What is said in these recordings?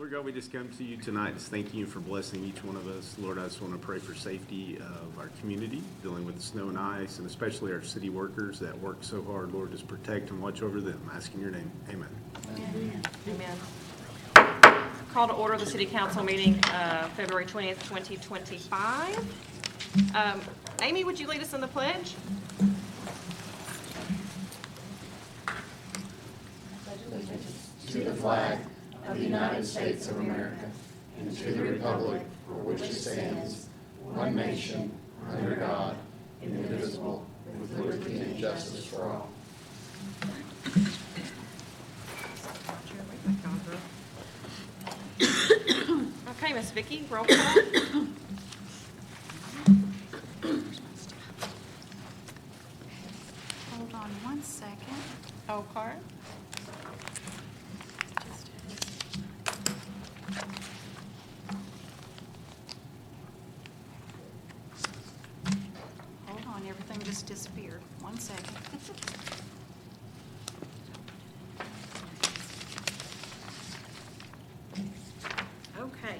Lord God, we just come to you tonight just thanking you for blessing each one of us. Lord, I just want to pray for safety of our community, dealing with the snow and ice, and especially our city workers that work so hard. Lord, just protect and watch over them. I ask in your name. Amen. Amen. Amen. Call to order the City Council meeting, February 20th, 2025. Amy, would you lead us in the pledge? To the flag of the United States of America and to the republic for which it stands, one nation, under God, indivisible, with liberty and justice for all. Okay, Miss Vicki, roll call. Hold on one second. Okay. Hold on, everything just disappeared. One second. Okay.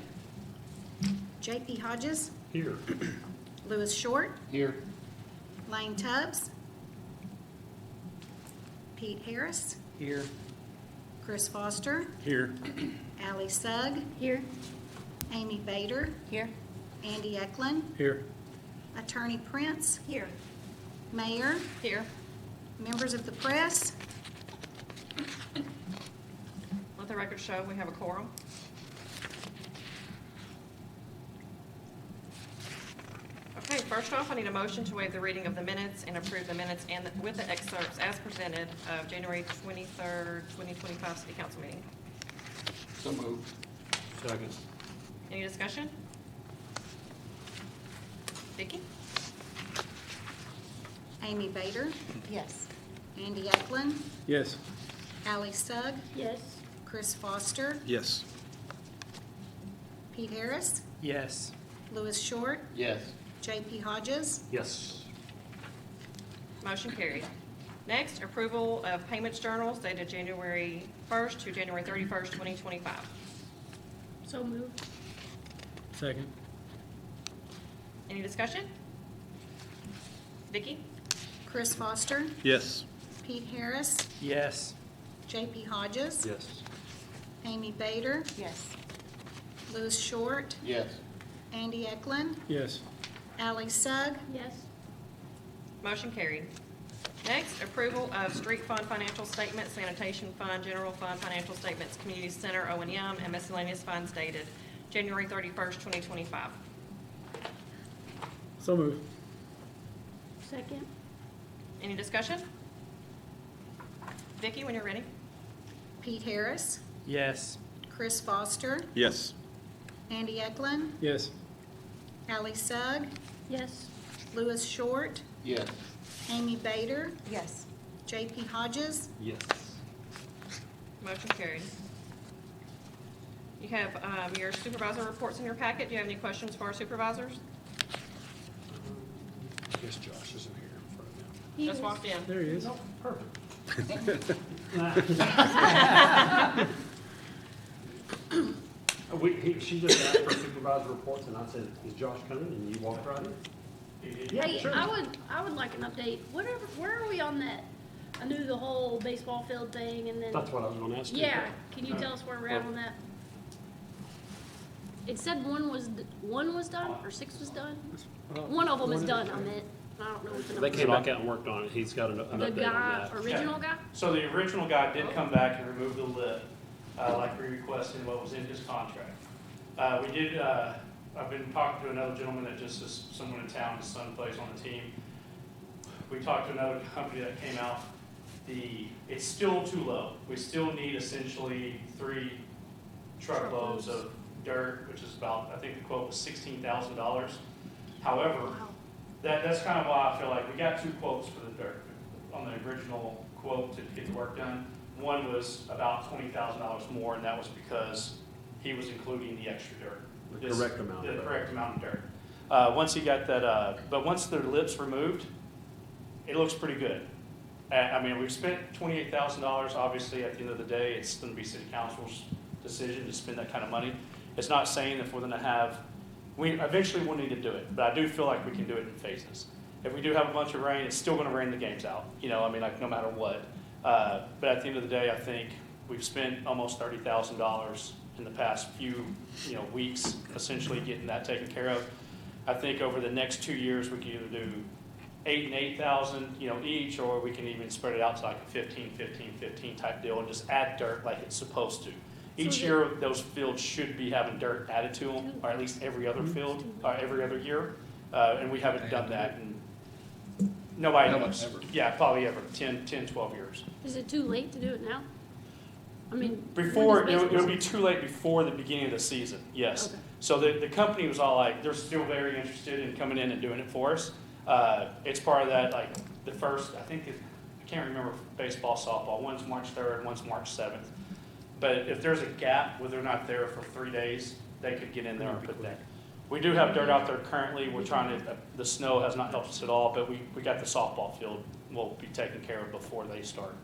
J.P. Hodges, Here. Lewis Short, Here. Lane Tubbs, Pete Harris, Here. Chris Foster, Here. Allie Sugg, Here. Amy Bader, Here. Andy Eklund, Here. Attorney Prince, Here. Mayor, Here. members of the press. Let the record show we have a quorum. Okay, first off, I need a motion to waive the reading of the minutes and approve the minutes and with the excerpts as presented of January 23rd, 2025 City Council meeting. So moved. Second. Any discussion? Vicki? Amy Bader, Yes. Andy Eklund, Yes. Allie Sugg, Yes. Chris Foster, Yes. Pete Harris, Yes. Lewis Short, Yes. J.P. Hodges. Yes. Motion carried. Next, approval of payments journals dated January 1st to January 31st, 2025. So moved. Second. Any discussion? Vicki? Chris Foster, Yes. Pete Harris, Yes. J.P. Hodges, Yes. Amy Bader, Yes. Lewis Short, Yes. Andy Eklund, Yes. Allie Sugg, Yes. Motion carried. Next, approval of street fund financial statements, sanitation fund, general fund financial statements, community center O&M, and miscellaneous funds dated January 31st, 2025. So moved. Second. Any discussion? Vicki, when you're ready. Pete Harris, Yes. Chris Foster, Yes. Andy Eklund, Yes. Allie Sugg, Yes. Lewis Short, Yes. Amy Bader, Yes. J.P. Hodges, Yes. Motion carried. You have your supervisor reports in your packet. Do you have any questions for our supervisors? I guess Josh isn't here in front of me. He Just is. walked in. There he is. Perfect. She just asked for supervisor reports, and I said, "Is Josh coming?" And you walked right in. Yeah, Hey, sure. I would like an update. Where are we on that? I knew the whole baseball field thing, and then That's what I was going to ask you. yeah. Can you tell us where we're at on that? It said one was done or 6 was done. One of them is done. I meant. I don't know what the They number. came back out and worked on it. He's got an The update guy, on that. original guy. So the original guy did come back and remove the lip, like we requested, what was in his contract. I've been talking to another gentleman that just is someone in town, his son plays on the team. We talked to another company that came out. It's still too low. We still need essentially 3 truckloads of dirt, which is about, I think the quote was $16,000. However, Wow. that's kind of why I feel like we got 2 quotes for the dirt on the original quote to get the work done. One was about $20,000 more, and that was because he was including the extra dirt. The correct amount. The correct amount of dirt. Once he got that, but once the lip's removed, it looks pretty good. I mean, we've spent $28,000. Obviously, at the end of the day, it's going to be city council's decision to spend that kind of money. It's not saying if we're gonna have, eventually we'll need to do it, but I do feel like we can do it in phases. If we do have a bunch of rain, it's still gonna rain the games out, I mean, like, no matter what. But at the end of the day, I think we've spent almost $30,000 in the past few, weeks, essentially getting that taken care of. I think over the next 2 years, we can either do 8 and 8,000, each, or we can even spread it out to like a 15, 15, 15 type deal and just add dirt like it's supposed to. Each year, those fields should be having dirt added to them, or at least every other field, or every other year. And we haven't done that, and nobody knows. Yeah, probably ever, 10, 12 years. Is it too late to do it now? I mean. Before, when does it'll be baseball- too late before the beginning of the season, yes. Okay. So the company was all like, they're still very interested in coming in and doing it for us. It's part of that, like, the first, I can't remember baseball, softball, one's March 3rd, one's March 7th. But if there's a gap where they're not there for 3 days, they could get in there and put that. We do have dirt out there currently, we're trying to, the snow has not helped us at all, but we got the softball field, will be taken care of before they start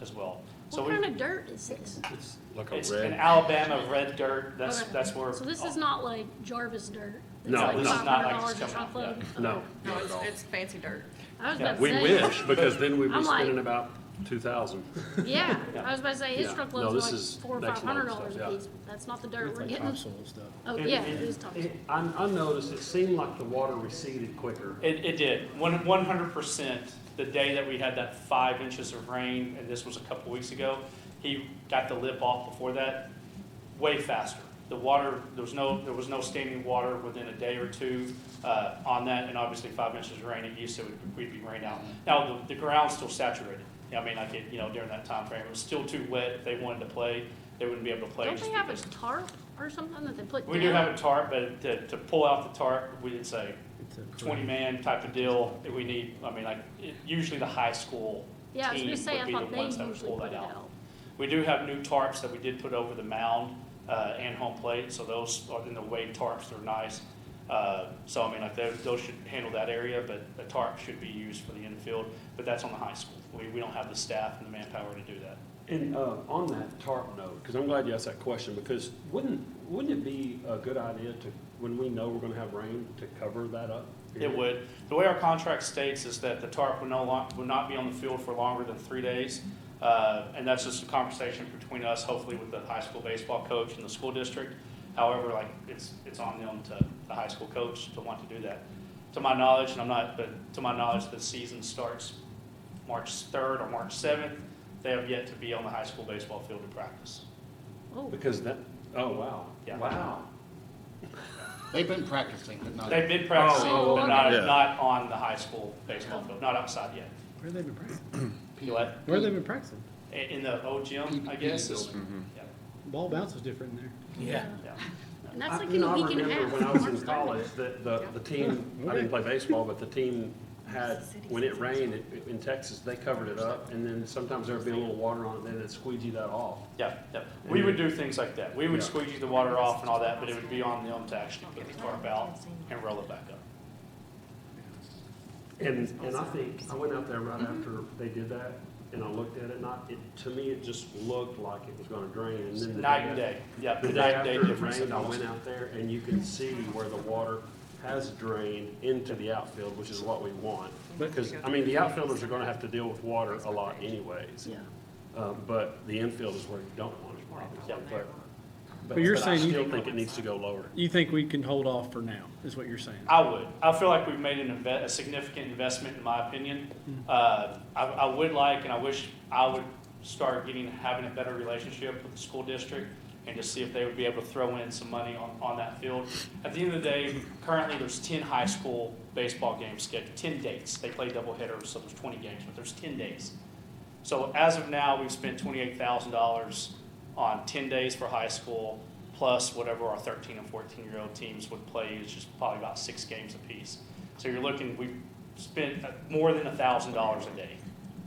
as well. So What kind of dirt is this? It's like it's an Alabama red dirt, that's where. So this is not like Jarvis dirt? that's No, like this is not like $500 it's a coming out, truckload? No. No, it's fancy dirt. I was Yeah. about to We say. wish, because then we'd be I'm like- spending about 2,000. Yeah, I was about to say, his Yeah. No, truckloads this are like is $400 or next level $500 stuff, a yeah. piece. That's not the dirt It's we're like getting. topsoil stuff. Oh, And- yeah, and it is topsoil. I noticed it seemed like the water receded quicker. It did, 100%. The day that we had that 5 inches of rain, and this was a couple weeks ago, he got the lip off before that, way faster. The water, there was no standing water within a day or two on that, and obviously 5 inches of rain, it used to, we'd be rained out. Now, the ground's still saturated. I mean, like it, during that time frame, it was still too wet. If they wanted to play, they wouldn't be able to play. Don't just they have a because- tarp or something that they put down? We do have a tarp, but to pull out the tarp, we did say, It's a 20-man type of deal, we need, I mean, like, usually the high school Yeah, I was team gonna say, would I be the thought they ones that would usually pull put that it out. out. We do have new tarps that we did put over the mound and home plate, so those are in the weight tarps, they're nice. So, I mean, like, those should handle that area, but a tarp should be used for the infield, but that's on the high school. We don't have the staff and the manpower to do that. And on that tarp note, because I'm glad you asked that question, because wouldn't it be a good idea to, when we know we're going to have rain, to cover that up? It would. The way our contract states is that the tarp would not be on the field for longer than 3 days. And that's just a conversation between us, hopefully with the high school baseball coach and the school district. However, like, it's on them to, the high school coach to want to do that. To my knowledge, to my knowledge, the season starts March 3rd or March 7th. They have yet to be on the high school baseball field to practice. Oh, Because that, oh, wow. Yeah. Wow. They've been practicing, but not. They've been practicing, Oh, but okay. not on the high school baseball field, not outside yet. Where have they been practicing? You what? Where have they been practicing? In the old gym, I guess. is- building. Yeah. Ball bounce is different in there. yeah. Yeah. And that's like You in a know, I week and a half. remember when I was March in 30th. college, that the team, I didn't play baseball, but the team had, when it rained in Texas, they covered it up, and then sometimes there'd be a little water on it, then it'd squeegee that off. Yeah, yeah. We would do things like that. We would Yeah. squeegee the water off and all that, but it would be on them to actually put the tarp out and roll it back up. And I think, I went out there right after they did that, and I looked at it, to me, it just looked like it was gonna drain, and then the Night and day. Yeah, The the day night and after day it difference. rained, I went out there, and you can see where the water has drained into the outfield, which is what we want. Because, I mean, the outfielders are gonna have to deal with water a lot anyways. Yeah. But the infield is where you don't want it, obviously. But you're I saying you still think- think it needs to go lower. You think we can hold off for now, is what you're saying? I would. I feel like we've made a significant investment, in my opinion. I would like, and I wish I would start having a better relationship with the school district and just see if they would be able to throw in some money on that field. At the end of the day, currently there's 10 high school baseball games scheduled, 10 dates. They play doubleheaders, so there's 20 games, but there's 10 days. So as of now, we've spent $28,000 on 10 days for high school, plus whatever our 13 and 14-year-old teams would play, is just probably about 6 games apiece. So you're looking, we've spent more than $1,000 a day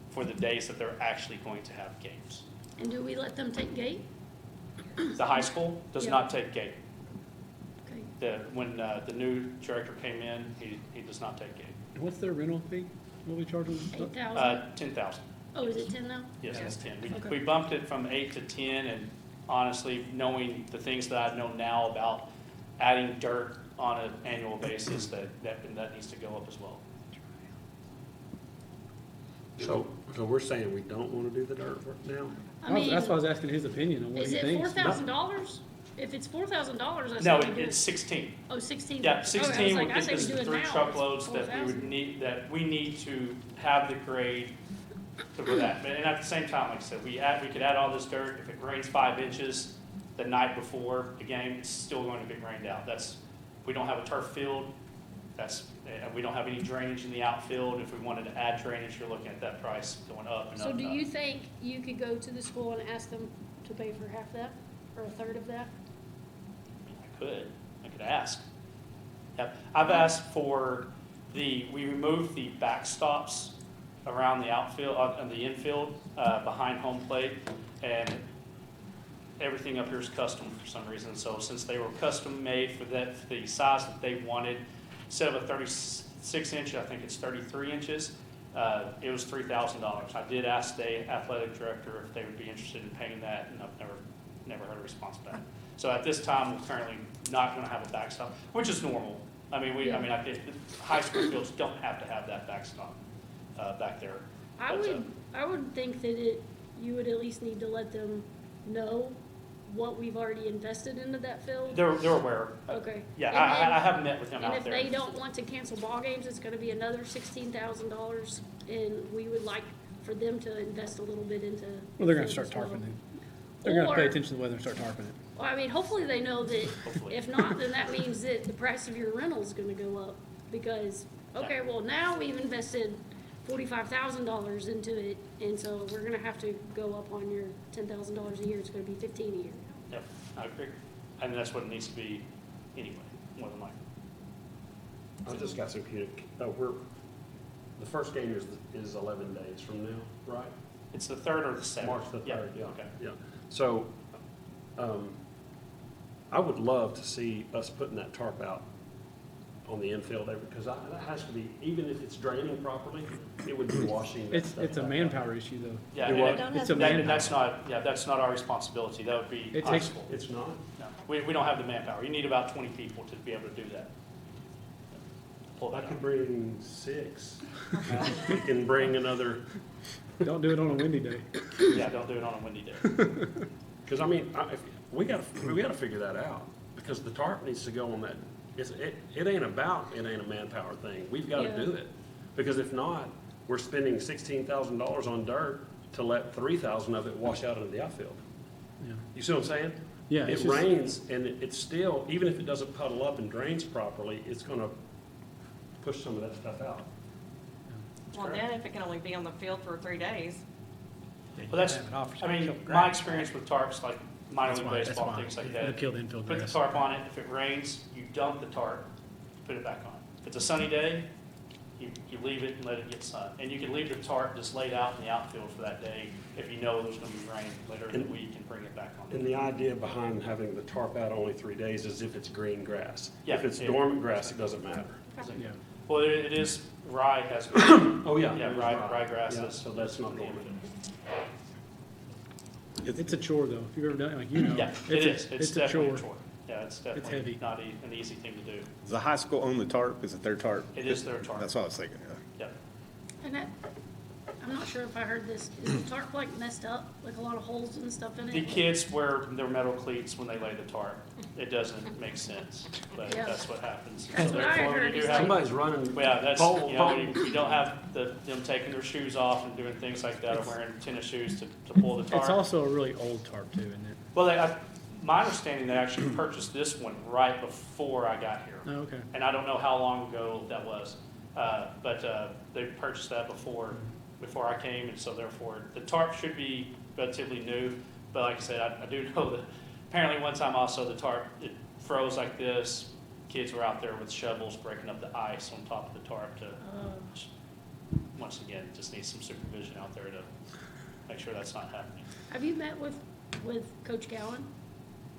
for the days that they're actually going to have games. And do we let them take gate? The high school does Yeah. not take gate. Okay. When the new director came in, he does not take gate. And what's their rental fee? What we charge them? 8,000? 10,000. Oh, is it 10 now? Yes, it's 10. Okay. We bumped it from 8 to 10, and honestly, knowing the things that I know now about adding dirt on an annual basis, that needs to go up as well. So we're saying we don't want to do the dirt work now? I mean, That's why I was asking his opinion on what is he it thinks. $4,000? If it's $4,000, I say No, we do it's it. 16. Oh, 16. Yeah, Okay, I was 16 like, I would say get we us do the it 3 now, truckloads it's that we 4,000. would need, that we need to have the grade to do that. And at the same time, like I said, we could add all this dirt. If it rains 5 inches the night before the game, it's still going to get rained out. We don't have a turf field. We don't have any drainage in the outfield. If we wanted to add drainage, you're looking at that price going up and up So and do up. you think you could go to the school and ask them to pay for half that, or a third of that? I could ask. Yep. I've asked for we removed the backstops around the outfield, on the infield, behind home plate, and everything up here is custom for some reason. So since they were custom made for the size that they wanted, instead of a 36 inch, I think it's 33 inches, it was $3,000. I did ask the athletic director if they would be interested in paying that, and I've never heard a response back. So at this time, we're currently not going to have a backstop, which is normal. I mean, high school fields don't have to have that backstop back there. I But, would think that you would at least need to let them know what we've already invested into that field. They're aware. Okay. Yeah, And I then- have met with them And out if there. they don't want to cancel ball games, it's gonna be another $16,000, and we would like for them to invest a little bit into. Well, they're gonna field start as well. tarping it. They're gonna pay Or- attention to the weather and start tarping it. Well, I mean, hopefully they know that, Hopefully. if not, then that means that the price of your rental is gonna go up, because, okay, well, now we've invested $45,000 into it, and so we're gonna have to go up on your $10,000 a year, it's gonna be 15 a year. Yep, I agree. And that's what it needs to be anyway, more than likely. I just got some the first game is 11 days from now, right? It's the 3rd or the 7th? March the 3rd, yeah. Okay. Yeah. So, I would love to see us putting that tarp out on the infield because that has to be, even if it's draining properly, it would be washing. that stuff It's a back manpower out. issue though. Yeah, Do and what? it- It's a that- manpower. that's not our responsibility. That would be It high takes- school. It's not? No, we don't have the manpower. You need about 20 people to be able to do that. Pull I that could out. bring 6. You can bring another, Don't do it on a windy day. Yeah, don't do it on a windy day. because I mean, we gotta figure that out because the tarp needs to go on that. It ain't a manpower thing. We've got to Yeah. do it. Because if not, we're spending $16,000 on dirt to let 3,000 of it wash out into the outfield. Yeah. You see what I'm saying? Yeah, It it's just- rains and it's still, even if it doesn't puddle up and drains properly, it's gonna push some of that stuff out. Well, then if it can only be on the field for 3 days, Well, that's, Have it off, I mean, kill my grass. experience with tarps, like minor league That's baseball, why. things like It'll that. kill the infield Put the grass. tarp on it. If it rains, you dump the tarp, put it back on. If it's a sunny day, you leave it and let it get sun. And you can leave the tarp just laid out in the outfield for that day if you know there's gonna be rain later in the week and bring it back on. And the idea behind having the tarp out only 3 days is if it's green grass. Yeah, If it's yeah. dormant grass, it doesn't matter. Yeah. Well, it is, rye has, Oh, yeah. yeah, there's ryegrass Yeah, is. so that's not dormant. It's a chore though. If you've ever done it, like you know. Yeah, it is. It's a definitely a chore. Yeah, it's heavy. definitely not an easy thing to do. Does the high school own the tarp? Is it their tarp? It is their tarp. That's what I was thinking, yeah. Yep. And I'm not sure if I heard this, is the tarp like messed up, like a lot of holes and stuff in The it? kids wear their metal cleats when they lay the tarp. It doesn't make sense, but Yeah. that's what happens. That's So what I therefore, heard, you do is have- Somebody's running. Well, yeah, that's, pole- you know, pole- you don't have them taking their shoes off and doing things like that, or wearing tennis shoes to pull the It's tarp. also a really old tarp too, isn't it? Well, my understanding, they actually purchased this one right before I got here. Oh, okay. And I don't know how long ago that was, but they purchased that before I came, and so therefore, the tarp should be relatively new. But like I said, I do know that apparently one time also the tarp, it froze like this. Kids were out there with shovels breaking up the ice on top of the tarp to, once again, just need some supervision out there to make sure that's not happening. Have you met with Coach Gowan?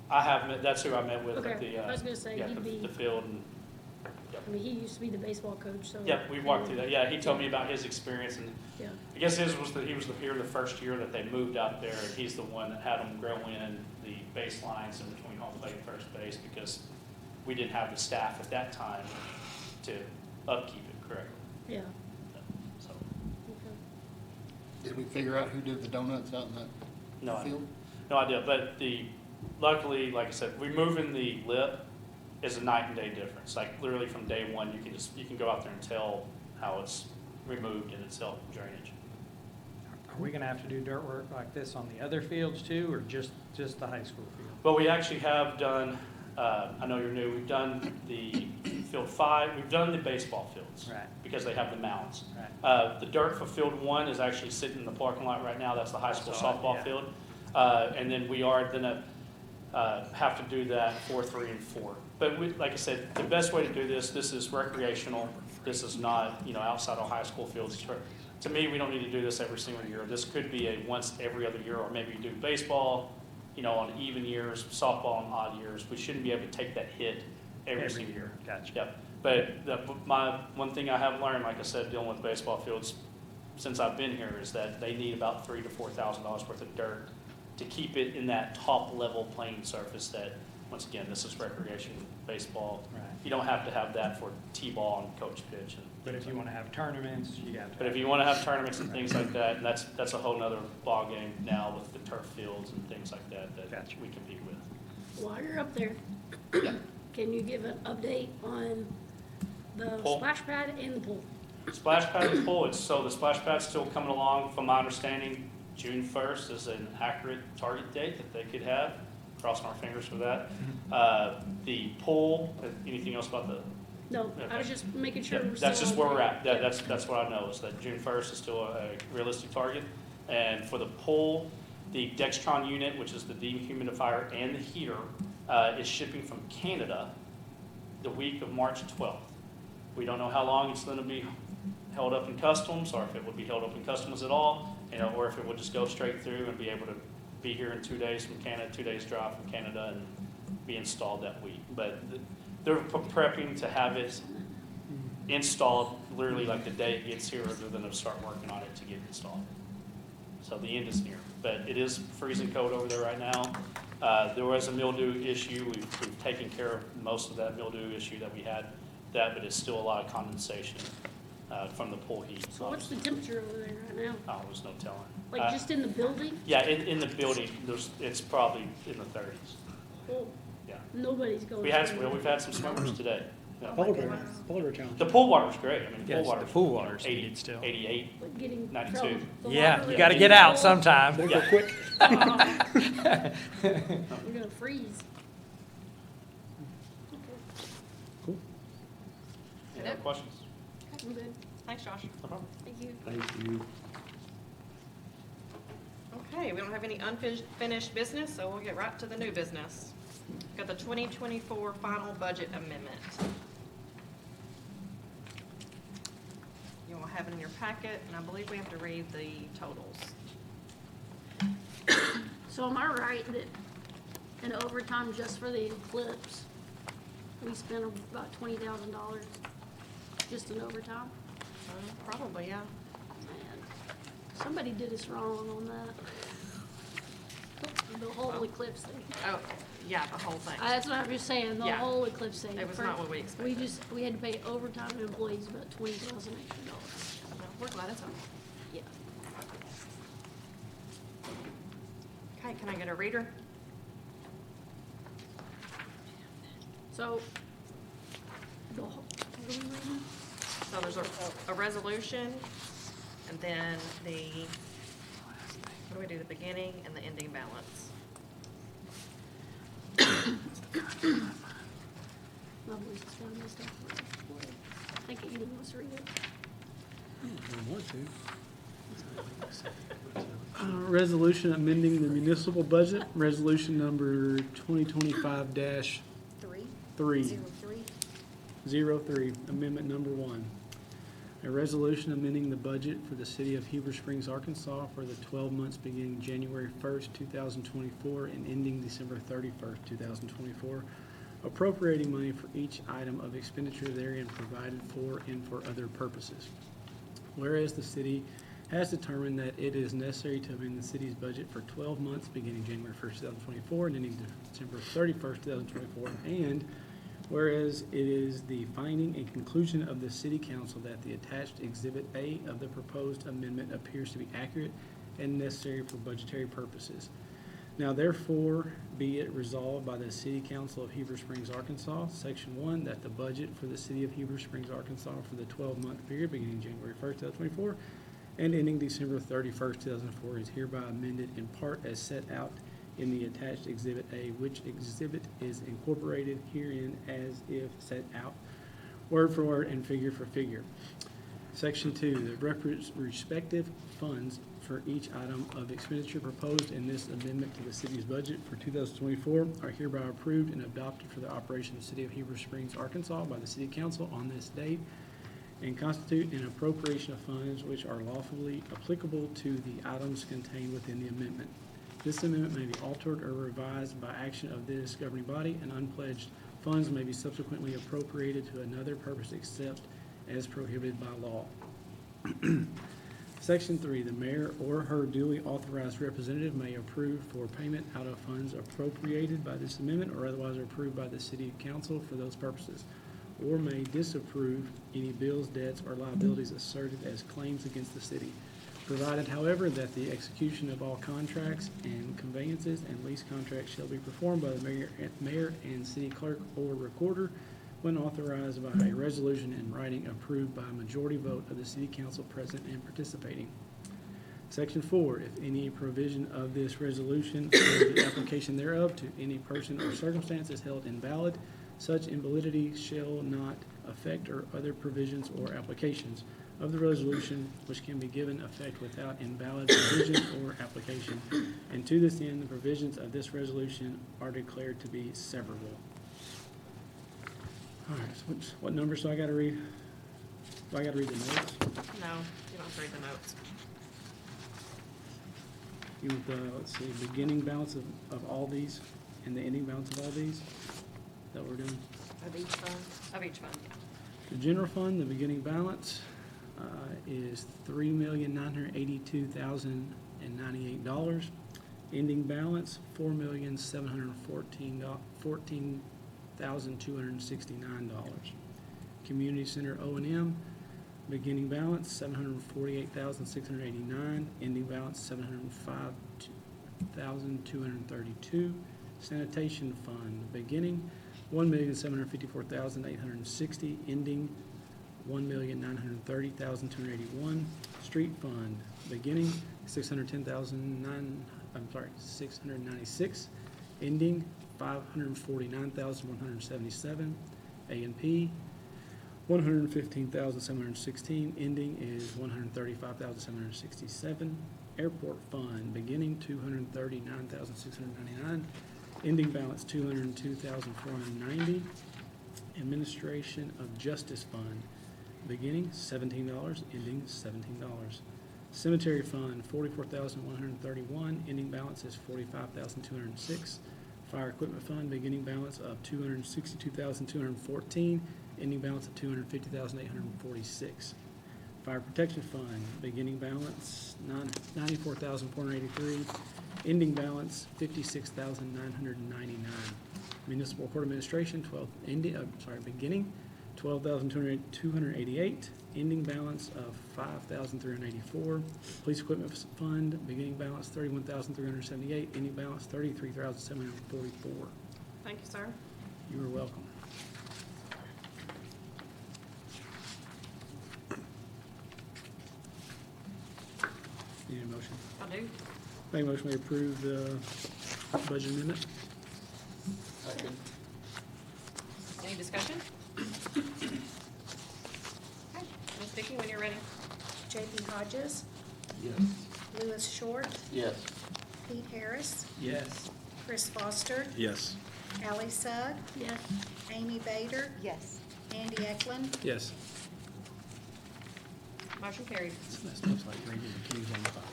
I have met, that's who I met with at Okay, the, I was gonna say, yeah, he'd be- the field, and I mean, he used to be the baseball coach, so. Yeah, we walked through that. Yeah, he told me about his experience, and Yeah, I guess his was that he was here the first year that they moved out there, and he's the one that had them grow in the baselines in between home plate and first base because we didn't have the staff at that time to upkeep it correctly. yeah, So, okay. Did we figure out who did the donuts out in that no idea. field? No idea, but luckily, like I said, removing the lip is a night and day difference. Like literally from day one, you can go out there and tell how it's removed in itself drainage. Are we gonna have to do dirt work like this on the other fields too, or just the high school field? But we actually have done, I know you're new, we've done the field 5, we've done the baseball fields. Right. Because they have the mounds. Right. The dirt for field 1 is actually sitting in the parking lot right now, that's the high school I saw it, softball yeah. field. And then we are gonna have to do that for 3 and 4. But like I said, the best way to do this is recreational, this is not, outside of high school fields. To me, we don't need to do this every single year. This could be a once every other year, or maybe you do baseball, on even years, softball on odd years. We shouldn't be able to take that hit every single year. Gotcha. Yep. But my one thing I have learned, like I said, dealing with baseball fields since I've been here, is that they need about $3,000 to $4,000 worth of dirt to keep it in that top level playing surface that, once again, this is recreation baseball. Right. You don't have to have that for T-ball and coach pitch. But if you wanna have tournaments, you have to. But if you want to have tournaments and things like that, and that's a whole nother ballgame now with the turf fields and things like that Gotcha. we compete with. While you're up there, can you give an update on the Pool? splash pad and the pool? Splash pad and pool, so the splash pad's still coming along. From my understanding, June 1st is an accurate target date that they could have. Crossing our fingers for that. The pool, anything else about the? No, I was Okay. just making sure. Yeah, we're that's still just where on we're track. at. That's what I know, is that June 1st is still a realistic target. And for the pool, the Dextron unit, which is the dehumidifier and the heater, is shipping from Canada the week of March 12th. We don't know how long it's going to be held up in customs, or if it would be held up in customs at all, or if it would just go straight through and be able to be here in 2 days from Canada, 2 days drive from Canada, and be installed that week. But they're prepping to have it installed literally like the day it gets here, rather than to start working on it to get installed. So the end is near, but it is freezing cold over there right now. There was a mildew issue. We've taken care of most of that mildew issue that we had, but it's still a lot of condensation from the pool heat. So what's the temperature over there right now? Oh, there's no telling. Like just in the building? Yeah, in the building, it's probably in the 30s. Well, Yeah. nobody's going. We've had some swimmers today. Yeah. Polar challenge. The pool water's great. I mean, the Yes, pool the water's pool water's 80, needed still. 88. Like getting 92. from the Yeah, water you gotta to get the out pool. sometime. They Yeah. go quick. We're gonna freeze. Cool. Any other questions? I'm good. Thanks, Josh. No problem. Thank you. Thank you. Okay, we don't have any unfinished business, so we'll get right to the new business. Got the 2024 final budget amendment. You will have it in your packet, and I believe we have to read the totals. So am I right that in overtime just for the eclipse, we spent about $20,000 just in overtime? Probably, yeah. Man, somebody did us wrong on that. The whole eclipse thing. Oh, yeah, the whole thing. That's what I'm just saying, the Yeah. whole eclipse thing. It was not what we expected. We had to pay overtime to employees about $20,000 extra dollars. No, we're glad it's over. Yeah. Okay, can I get a reader? So, the whole, what are we reading? So there's a resolution, and then what do we do, the beginning and the ending balance? My voice is running this stuff. I think Eden wants to read it. Resolution amending the municipal budget, resolution number 2025-3. 03, amendment number 1. A resolution amending the budget for the city of Heber Springs, Arkansas for the 12 months beginning January 1st, 2024 and ending December 31st, 2024, appropriating money for each item of expenditure therein provided for and for other purposes. Whereas the city has determined that it is necessary to amend the city's budget for 12 months beginning January 1st, 2024 and ending December 31st, 2024, and whereas it is the finding and conclusion of the city council that the attached Exhibit A of the proposed amendment appears to be accurate and necessary for budgetary purposes. Now therefore be it resolved by the City Council of Heber Springs, Arkansas, Section 1, that the budget for the City of Heber Springs, Arkansas for the 12-month period beginning January 1st, 2024 and ending December 31st, 2004 is hereby amended in part as set out in the attached Exhibit A, which exhibit is incorporated herein as if set out word for word and figure for figure. Section 2, the respective funds for each item of expenditure proposed in this amendment to the city's budget for 2024 are hereby approved and adopted for the operation of the City of Heber Springs, Arkansas by the City Council on this date and constitute an appropriation of funds which are lawfully applicable to the items contained within the amendment. This amendment may be altered or revised by action of this governing body, and unpledged funds may be subsequently appropriated to another purpose except as prohibited by law. Section 3, the mayor or her duly authorized representative may approve for payment out of funds appropriated by this amendment or otherwise approved by the city council for those purposes, or may disapprove any bills, debts, or liabilities asserted as claims against the city, provided, however, that the execution of all contracts and conveyances and lease contracts shall be performed by the mayor and city clerk or recorder when authorized by a resolution in writing approved by a majority vote of the city council present and participating. Section 4, if any provision of this resolution or the application thereof to any person or circumstance is held invalid, such invalidity shall not affect or other provisions or applications of the resolution which can be given effect without invalid provision or application. And to this end, the provisions of this resolution are declared to be severable. All right, so what numbers do I gotta read? Do I gotta read the notes? No, you don't have to read the notes. You want the, let's see, beginning balance of all these and the ending balance of all these that we're doing? Of each fund? Of each fund, yeah. The general fund, the beginning balance is $3,982,098. Ending balance, $4,714,269. Community Center O&M, beginning balance, $748,689. Ending balance, $705,232. Sanitation fund, beginning, $1,754,860. Ending, $1,930,281. Street fund, beginning, $696. Ending, $549,177. A&P, $115,716. Ending is $135,767. Airport fund, beginning, $239,699. Ending balance, $202,490. Administration of Justice Fund, beginning $17, ending $17. Cemetery Fund, $44,131, ending balance is $45,206. Fire Equipment Fund, beginning balance of $262,214, ending balance of $250,846. Fire Protection Fund, beginning balance $94,483, ending balance $56,999. Municipal Court Administration, beginning $12,288, ending balance of $5,384. Police Equipment Fund, beginning balance $31,378, ending balance $33,744. Thank you, sir. You are welcome. Need a motion? I do. Make a motion we approve the budget amendment. Any discussion? Okay, Ms. Vicki, when you're ready. J.P. Hodges, Yes. Louis Short, Yes. Pete Harris, Yes. Chris Foster, Yes. Allie Sugg, Yes. Amy Bader, Yes. Andy Eklund, Yes. Motion carried. That stuff's like reading the keys on the Bible.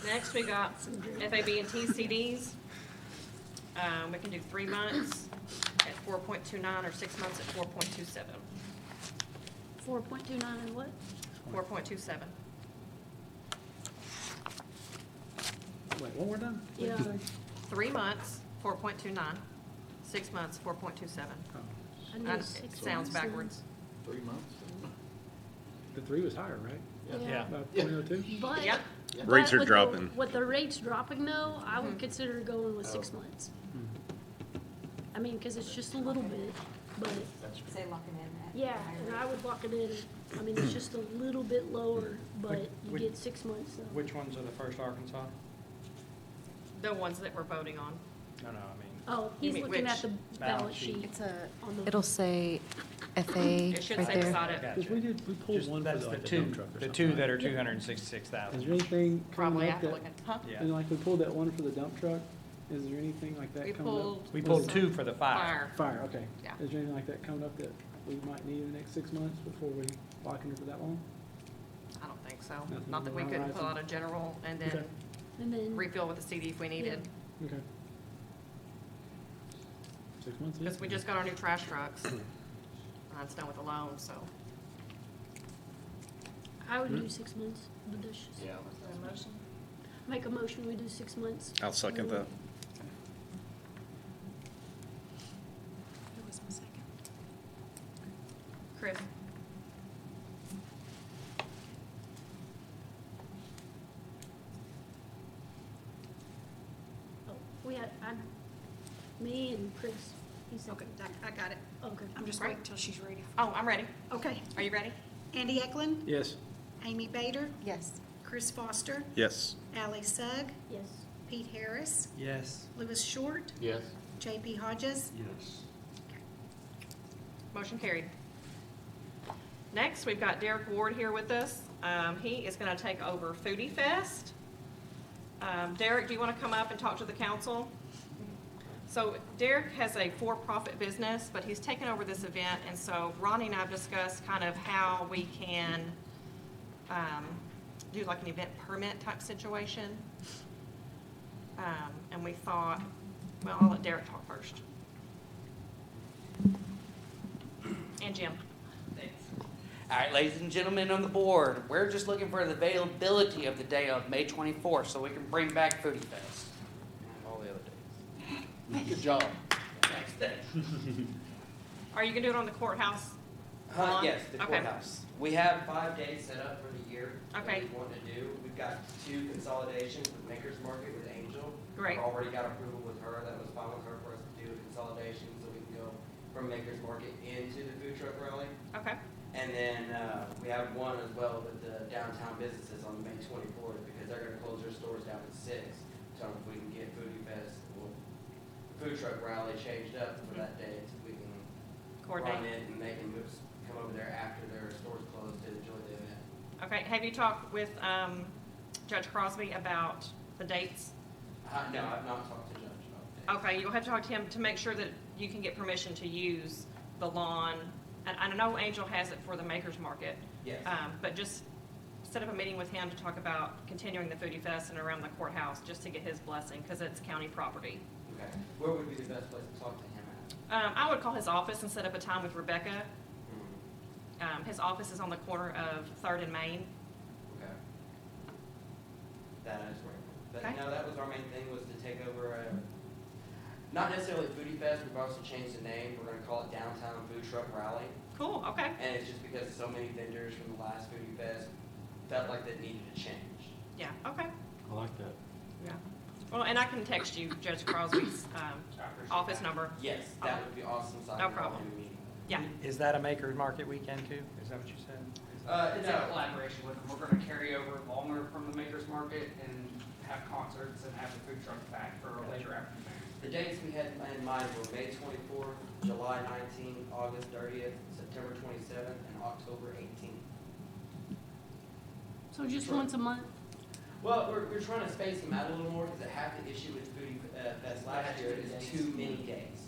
Next, we got FAB and T CDs. We can do 3 months at 4.29, or 6 months at 4.27. 4.29 and what? 4.27. Wait, one more time? Yeah. 3 months, 4.29. 6 months, 4.27. I knew And 6 it sounds months and- backwards. 3 months? The 3 was higher, right? Yeah. About 0.02? But. Yep. Rates but are with dropping. With the rates dropping though, I would consider going with 6 months. I mean, cause it's just a little bit, but, Say locking in at. yeah, and I would lock it in. I mean, it's just a little bit lower, but you Would- get 6 months though. Which ones are the First Arkansas? The ones that we're voting on. No, I mean, Oh, he's mean looking at which? the ballot sheet? sheet. It's a, on the- it'll say FA It should right say there. beside it. Gotcha. Because we pulled Just, one for that's the like the two, dump truck or the something, two that right? are 266,000. Is there anything coming Probably up have to that, look at, huh? Yeah. and like we pulled that one for the dump truck, is there anything like We that coming up? pulled. We pulled two for the fire. Fire, okay. Yeah. Is there anything like that coming up that we might need in the next 6 months before we lock in for that long? I don't think so. Nothing Not that we on the couldn't pull out horizon. a general and Okay. then And then, refill with the CD if we needed. Okay. 6 months? Because we just got our new trash trucks. Mine's done with a loan, so. I would do 6 months, but that's just, Yeah. make a motion, we do 6 months. I'll second that. Who was my second? Chris? Oh, we had, me and Chris, he said. Okay, I got it. Okay. I'm just Right. waiting till she's ready. Oh, I'm ready. Okay. Are you ready? Andy Eklund, Yes. Amy Bader, Yes. Chris Foster, Yes. Ally Sugg, Yes. Pete Harris, Yes. Louis Short, Yes. JP Hodges. Yes. Motion carried. Next, we've got Derek Ward here with us. He is going to take over Foodie Fest. Derek, do you want to come up and talk to the council? So Derek has a for-profit business, but he's taken over this event, and so Ronnie and I have discussed kind of how we can do like an event permit type situation. And we thought, well, I'll let Derek talk first. And Jim. All right, ladies and gentlemen on the board, we're just looking for the availability of the day of May 24th so we can bring back Foodie Fest and all the other days. Good job. Next day. Are you gonna do it on the courthouse? lawn? Yes, the Okay. courthouse. We have 5 days set up for the year. Okay. That we want to do. We've got 2 consolidations with Maker's Market with Angel. Great. We've already got approval with her. That was fine with her for us to do a consolidation so we can go from Maker's Market into the food truck rally. Okay, And then we have one as well with the downtown businesses on May 24th because they're gonna close their stores down at 6. So if we can get Foodie Fest, well, food truck rally changed up for that day, so we can run coordinate. it and they can come over there after their stores closed to enjoy the event. Okay, have you talked with Judge Crosby about the dates? No, I've not talked to Judge about that. Okay, you'll have to talk to him to make sure that you can get permission to use the lawn. And I know Angel has it for the Makers Market. Yes. But just set up a meeting with him to talk about continuing the Foodie Fest and around the courthouse, just to get his blessing, because it's county property. Okay. Where would be the best place to talk to him at? I would call his office and set up a time with Rebecca. His office is on the corner of 3rd and Main. Okay. That is great. But Okay. no, that was our main thing, was to take over not necessarily Foodie Fest, we've also changed the name. We're gonna call it Downtown Food Truck Rally. Cool, okay. And it's just because so many vendors from the last Foodie Fest felt like that needed a change. Yeah, okay. I like that. Yeah. Well, and I can text you Judge Crosby's office number. Yes, that would be awesome, so I No can call problem. him and meet him. Yeah. Is that a Maker's Market weekend too? Is that what you said? Is It's in collaboration with them. We're gonna carry over longer from the Makers Market and have concerts and have the food trucks back for a later afternoon. The dates we had in mind were May 24th, July 19th, August 30th, September 27th, and October 18th. So just once a month? Well, we're trying to space them out a little more because I have the issue with Foodie Fest last year is too many days.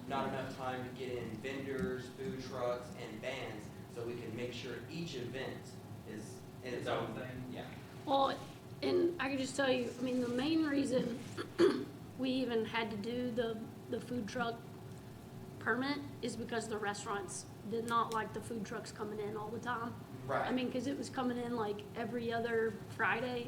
Not enough time to get in vendors, food trucks, and bands, so we can make sure each event is in its own thing. Yeah. Well, and I can just tell you, I mean, the main reason we even had to do the food truck permit is because the restaurants did not like the food trucks coming in all the time. Right. I mean, cause it was coming in like every other Friday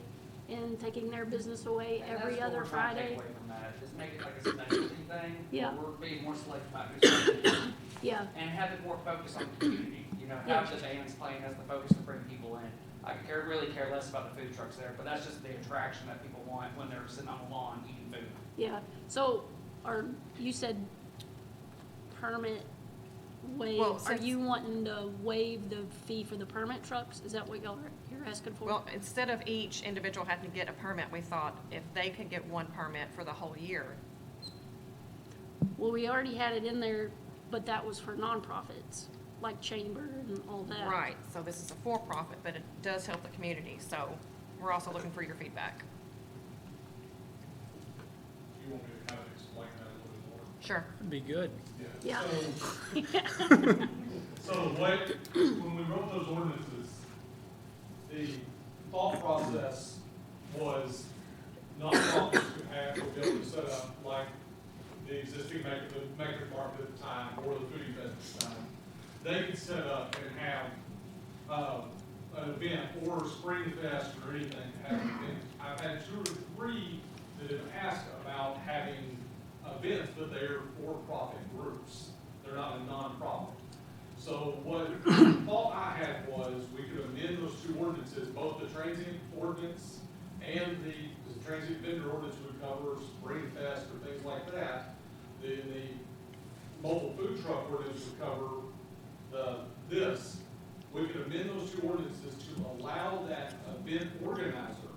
and taking their business away And every that's what other we're trying to take Friday. away from that, is make it like a specialty thing. Yeah. We're being more selective about who's coming in, Yeah, and have it more focused on the community, you know, Yeah. have the bands playing as the focus to bring people in. I really care less about the food trucks there, but that's just the attraction that people want when they're sitting on the lawn eating food. yeah. So, you said permit waive, Well, are since- you wanting to waive the fee for the permit trucks? Is that what you're asking for? Well, instead of each individual having to get a permit, we thought if they could get one permit for the whole year. Well, we already had it in there, but that was for nonprofits, like Chamber and all that. Right, so this is a for-profit, but it does help the community, so we're also looking for your feedback. You want me to kind of explain that a little bit more? Sure. That'd be good. Yeah. So when we wrote those ordinances, the thought process was nonprofits would be able to set up like the existing Maker's Market at the time, or the Foodie Fest at the time. They could set up and have an event, or Spring Fest, or anything, have an event. I've had 2 or 3 that have asked about having events, but they're for-profit groups. They're not a nonprofit. So what the thought I had was we could amend those 2 ordinances, both the transient ordinance and the transient vendor ordinance would cover Spring Fest or things like that. The mobile food truck ordinance would cover this. We could amend those 2 ordinances to allow that event organizer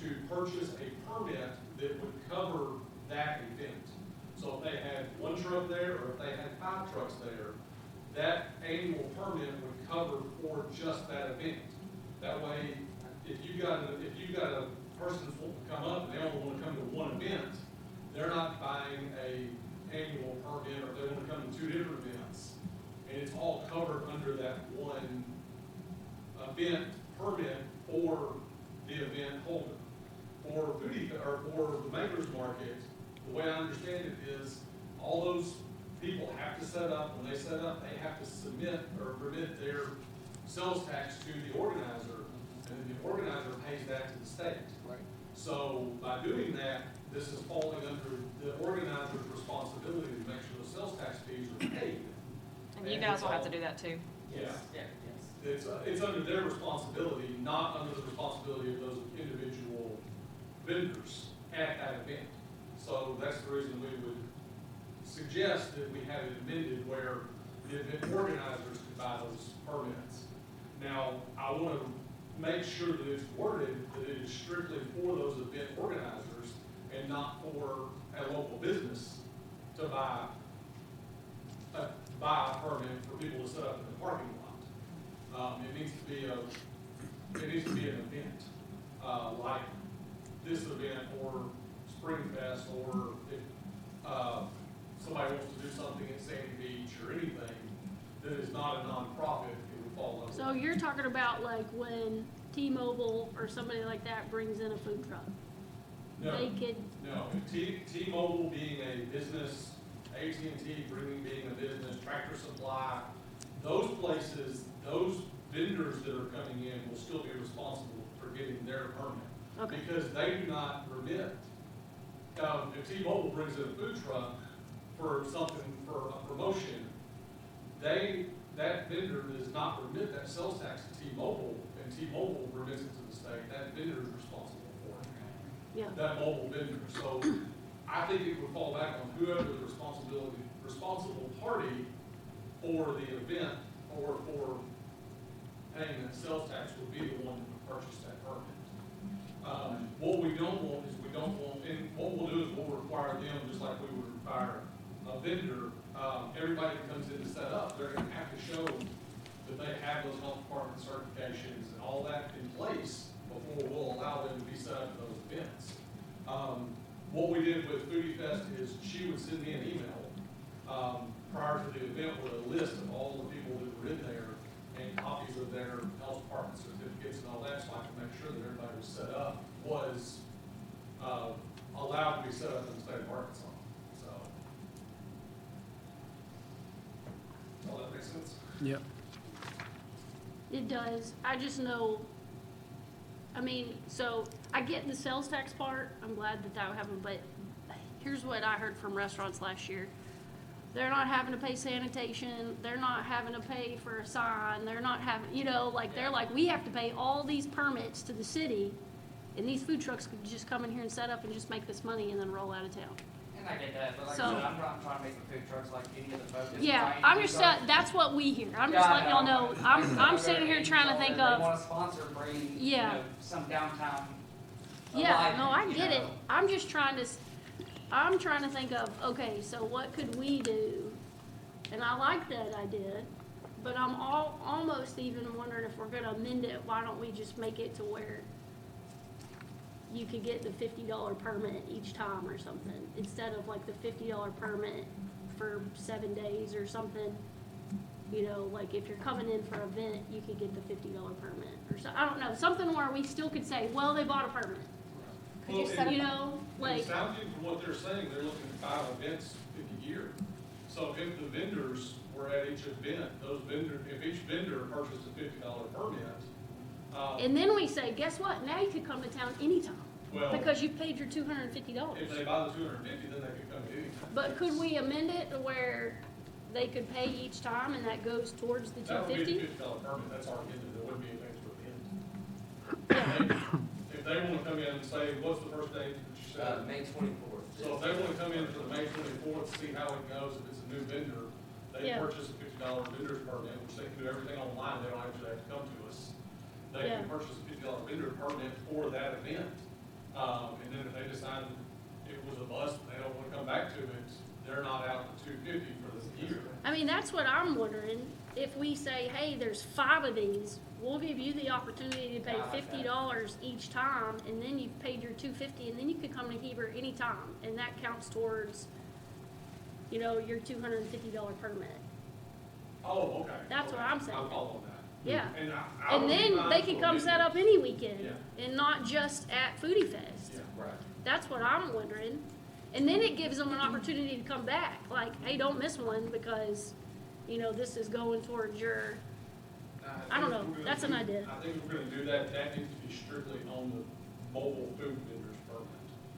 to purchase a permit that would cover that event. So if they had 1 truck there, or if they had 5 trucks there, that annual permit would cover for just that event. That way, if you got a person that's wanting to come up and they only want to come to 1 event, they're not buying a annual permit, or they want to come to 2 different events. And it's all covered under that 1 event permit for the event holder. For the Maker's Market, the way I understand it is, all those people have to set up, when they set up, they have to submit or remit their sales tax to the organizer, and then the organizer pays that to the state. Right. So by doing that, this is falling under the organizer's responsibility to make sure the sales tax fees are paid. And you guys will have to do that too. Yeah. Yeah, yes. It's under their responsibility, not under the responsibility of those individual vendors at that event. So that's the reason we would suggest that we have it amended where the event organizers can buy those permits. Now, I want to make sure that it's worded that it is strictly for those event organizers and not for a local business to buy a permit for people to set up in the parking lot. It needs to be an event, like this event or Spring Fest, or if somebody wants to do something at Sandy Beach or anything that is not a nonprofit, it would fall under. So you're talking about like when T-Mobile or somebody like that brings in a food truck? No. They could, No, T-Mobile being a business, AT&T being a business, Tractor Supply, those places, those vendors that are coming in will still be responsible for getting their permit. Okay. Because they do not remit. If T-Mobile brings in a food truck for something, for a promotion, that vendor does not remit that sales tax to T-Mobile, and T-Mobile remits it to the state. That vendor is responsible for it. yeah, That mobile vendor. So I think it would fall back on whoever the responsible party for the event or for paying that sales tax would be the one that would purchase that permit. What we don't want is and what we'll do is we'll require them, just like we would require a vendor, everybody that comes in to set up, they're gonna have to show that they have those health department certifications and all that in place before we'll allow them to be set up at those events. What we did with Foodie Fest is she would send me an email, prior to the event with a list of all the people that were in there and copies of their health department certificates and all that, so I could make sure that everybody was set up, was, allowed to be set up in the state of Arkansas, so. Does all that make sense? Yep. It does. I just know, I mean, so I get the sales tax part. I'm glad that that happened, but here's what I heard from restaurants last year. They're not having to pay sanitation. They're not having to pay for a sign. They're not having, you know, like, they're like, we have to pay all these permits to the city, and these food trucks could just come in here and set up and just make this money and then roll out of town. And I get that, but like So- I said, I'm not trying to make the food trucks like any of the folks. Yeah, I'm just, that's what we hear. I'm just letting y'all know, I'm sitting here trying to think They of, want to sponsor, bring, you Yeah. know, some downtown. yeah, no, I alignment, get you it. know. I'm just trying to, I'm trying to think of, okay, so what could we do? And I like that idea, but I'm almost even wondering if we're gonna amend it, why don't we just make it to where you could get the $50 permit each time or something, instead of like the $50 permit for 7 days or something. You know, like if you're coming in for an event, you could get the $50 permit or so, I don't know, something where we still could say, well, they bought a permit. Could you Well, set up You know, like, Sounding from what they're saying, they're looking at 5 events a year. So if the vendors were at each event, if each vendor purchased a $50 permit, and then we say, guess what, now you could come to town anytime, well, because you paid your $250. if they buy the 250, then they could come anytime. But could we amend it to where they could pay each time and that goes towards the That would be $250? the $50 permit, that's already in there, there wouldn't be anything to amend. If they wanna come in and say, what's the first date that you said? May 24th. So if they wanna come in for the May 24th, see how it goes, if it's a new vendor, they Yeah. purchase a $50 vendor's permit, which they can do everything online, they don't actually have to come to us. They Yeah. can purchase a $50 vendor permit for that event. And then if they decide it was a bust, and they don't wanna come back to it, they're not out the $250 for this year. I mean, that's what I'm wondering, if we say, hey, there's 5 of these, we'll give you the opportunity to pay Yeah, I like that. $50 each time, and then you've paid your $250, and then you could come to Heber anytime, and that counts towards, you know, your $250 permit. Oh, okay. That's what Okay. I'm saying. I'm following that. Yeah. And I And would be then fine they for can come amending set up it. any weekend, Yeah. and not just at Foodie Fest. Yeah. Right. That's what I'm wondering. And then it gives them an opportunity to come back, like, hey, don't miss one because, you know, this is going towards your, I don't know. think we're gonna That's an do- idea. I think if we're gonna do that, that needs to be strictly on the mobile food vendors permit.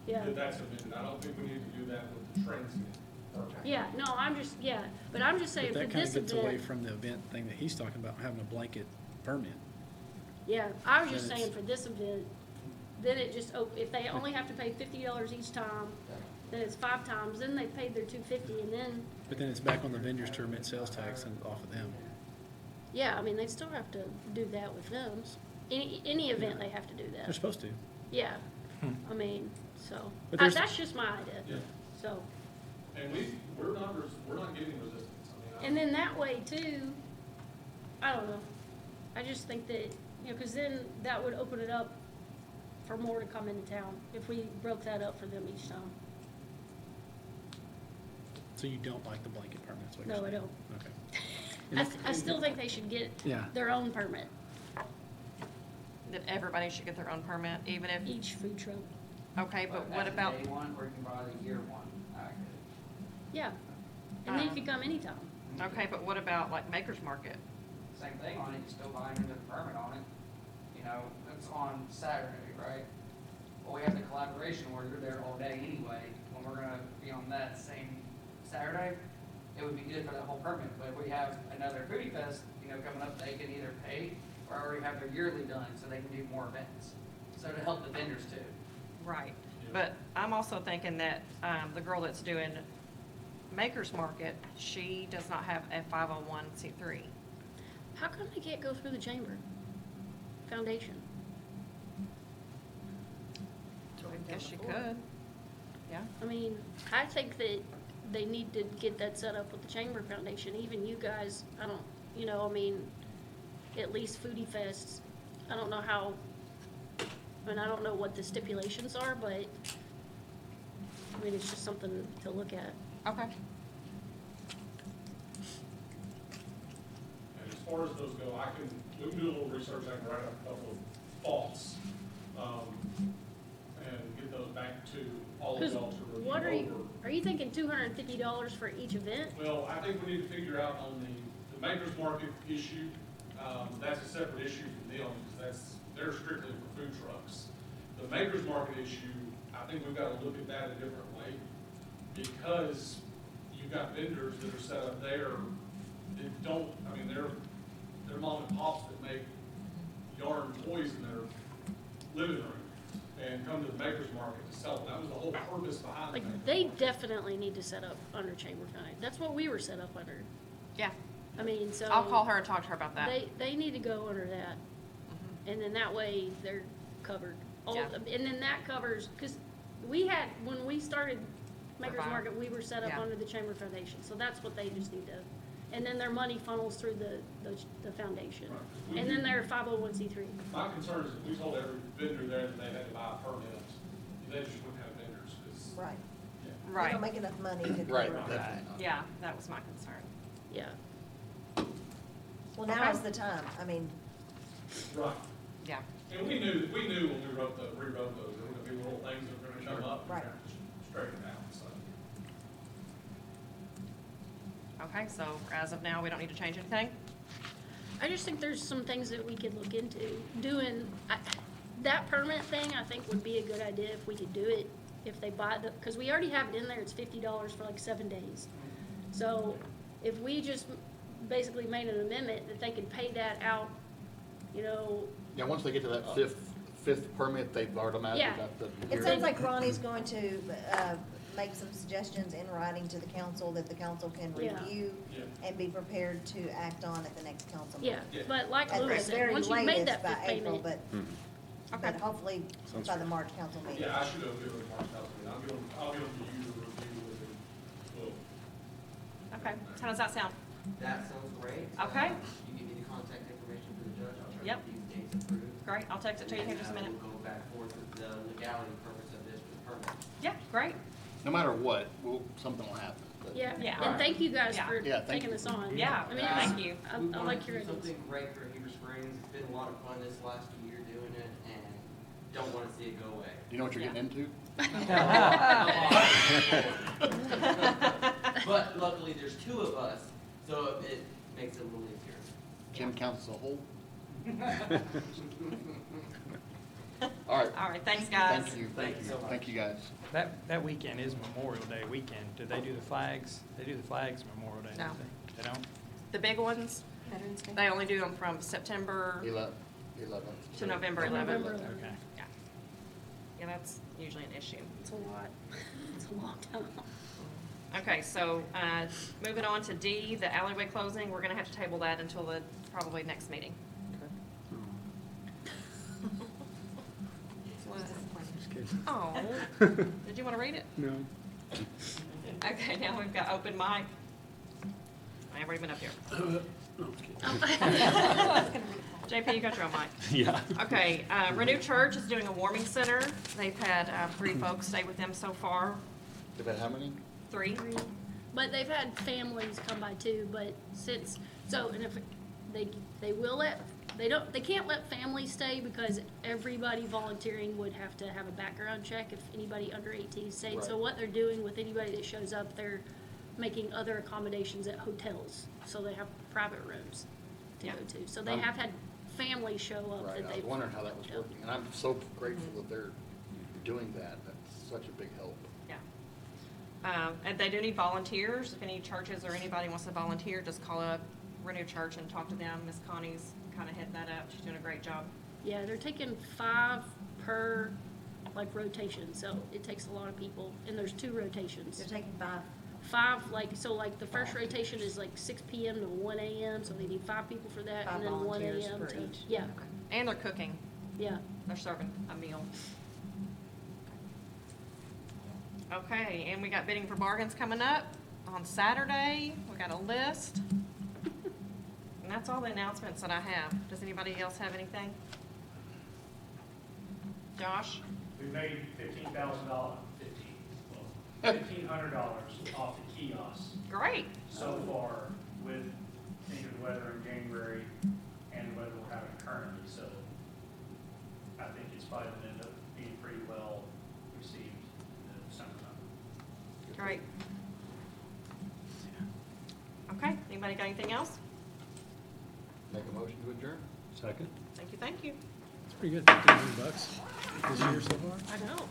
Yeah. That's amended. I don't think we need to do that with the transient permit. yeah, no, I'm just, yeah, but I'm just saying But for that kind this of gets away event, from the event thing that he's talking about, having a blanket permit. yeah, I was just Then saying it's- for this event, then it just, if they only have to pay $50 each time, then it's 5 times, then they paid their $250, and then, But then it's back on the vendors to remit sales tax and off of them. yeah, I mean, they still have to do that with them. Any event, they have to do They're that. supposed to. Yeah, I mean, so, But there's- that's just my idea, Yeah. so. And we're not getting resistance. I mean, And then that way too, I don't know, I just think that, you know, cause then that would open it up for more to come into town, if we broke that up for them each time. So you don't like the blanket permits, what you're No, I saying? don't. Okay. I still think they should get Yeah. their own permit, That everybody should get their own permit, even if, each food truck, okay, but what that's a about, day one, or you can buy the year one, I could. yeah. And then you could come anytime. okay, but what about like Maker's Market? Same thing on it, you still buy into the permit on it. You know, it's on Saturday, right? Well, we have the collaboration where you're there all day anyway, when we're gonna be on that same Saturday, it would be good for the whole permit. But if we have another Foodie Fest, you know, coming up, they can either pay or already have their yearly done, so they can do more events. So to help the vendors too. Right, but I'm also thinking that, the girl that's doing Maker's Market, she does not have a 501c3. How come they can't go through the chamber foundation? I guess she could, yeah. I mean, I think that they need to get that set up with the Chamber Foundation, even you guys, I don't, you know, I mean, at least Foodie Fests, I don't know how, I mean, I don't know what the stipulations are, but, I mean, it's just something to look at. Okay. And as far as those go, we can do a little research, I can write up a couple of thoughts, and get those back to all of Because y'all to review what over. are you thinking $250 for each event? Well, I think we need to figure out on the Maker's Market issue, that's a separate issue from them, because they're strictly for food trucks. The Maker's Market issue, I think we've got to look at that a different way, because you've got vendors that are set up there that don't, I mean, they're mom and pops that make yard toys in their living room and come to the Maker's Market to sell them. That was the whole purpose behind it. Like, they definitely need to set up under Chamber County. That's what we were set up under. Yeah, I mean, so. I'll call her and talk to her about that. They need to go under that. And then that way they're covered. Yeah. And then that covers, because we had, when we started Maker's Fine. Market, we were set up Yeah. under the Chamber Foundation. So that's what they just need to, and then their money funnels through the foundation. Right. And then they're 501c3. My concern is if we told every vendor there that they had to buy a permit, they just wouldn't have vendors, because, Right. yeah. We Right, don't make enough money to cover Right, it. definitely not. yeah, that was my concern. Yeah. Well, now Okay. is the time. I mean, Right. Yeah, And we knew when we rewrote those, there were gonna be little things that were gonna come up, and we Right. had to straighten it out, so. okay, so as of now, we don't need to change anything? I just think there's some things that we could look into. That permit thing, I think would be a good idea if we could do it, if they buy because we already have it in there, it's $50 for like 7 days. So if we just basically made an amendment that they could pay that out, you know, Yeah, once they get to that fifth permit, they've automatically Yeah. got the. it sounds like Ronnie's going to make some suggestions in writing to the council that the council can Yeah. review Yeah. and be prepared to act on at the next council meeting. yeah. Yeah. But like At the Lewis said, very once you've made latest that by fifth April, payment, but Okay, hopefully Sounds by the fair. March council meeting. Yeah, I should have given them March council meeting. I'll give them to you to review with them. Well, okay, how does that sound? That sounds great. Okay. You give me the contact information for the judge, I'll try Yep. to get these dates approved. Great, I'll text it to you here in just a minute. And we'll go back forth with the legality purpose of this with permit. Yeah, great, No matter what, something will happen. But- yeah. Yeah. And thank you guys Yeah. for Yeah, thank taking you. this on. Yeah, I mean, thank you. I We like wanted to your do ideas. something great for Heber Springs. It's been a lot of fun this last year doing it, and don't want to see it go away. Do you know what you're Yeah. getting into? But luckily, there's two of us, so it makes it a little easier. Jim counts as a whole? All right. all right, thanks, guys. Thank you, Thank you so much. Thank you, guys. That weekend is Memorial Day weekend. Do they do the flags? They do the flags Memorial Day, No. don't they? They don't? The big ones, Veterans Day. they only do them from September 11th. to November 11th. November 11th. Okay. Yeah. Yeah, that's usually an issue. It's a lot. It's a long time. Okay, so, moving on to D, the alleyway closing, we're gonna have to table that until the, probably next meeting. Just kidding. Oh, did you wanna read it? No. Okay, now we've got open mic. I've already been up here. No, I'm just kidding. JP, you got your own mic. Yeah. Okay, Renew Church is doing a warming center. They've had 3 folks stay with them so far. They've had how many? 3. But they've had families come by too, but since, so, and if they will let, they can't let families stay because everybody volunteering would have to have a background check if anybody under 18 stayed. So Right. what they're doing with anybody that shows up, they're making other accommodations at hotels. So they have private rooms to Yeah. go to. So they have had families show up Right, that I was they've. wondering how that was working, and I'm so grateful that they're doing that. That's such a big help. Yeah. And they do need volunteers. If any churches or anybody wants to volunteer, just call up Renew Church and talk to them. Miss Connie's kind of heading that up. She's doing a great job. Yeah, they're taking 5 per, like, rotation, so it takes a lot of people, and there's 2 rotations. They're taking 5. 5, like, so like the first rotation is like 6 PM to 1 AM, so they need 5 people for that, 5 and then 1 volunteers AM for to, each. yeah, And they're cooking. yeah. They're serving a meal. Okay, and we got bidding for bargains coming up on Saturday. We got a list. And that's all the announcements that I have. Does anybody else have anything? Josh? We made $15,000, $1,500 off the kiosks Great. so far with the weather in January and the weather we're having currently. So I think it's probably going to end up being pretty well received in the summertime. Great. Okay, anybody got anything else? Make a motion to adjourn. Second? Thank you, thank you. It's pretty good, $1,500 this year so far. I know.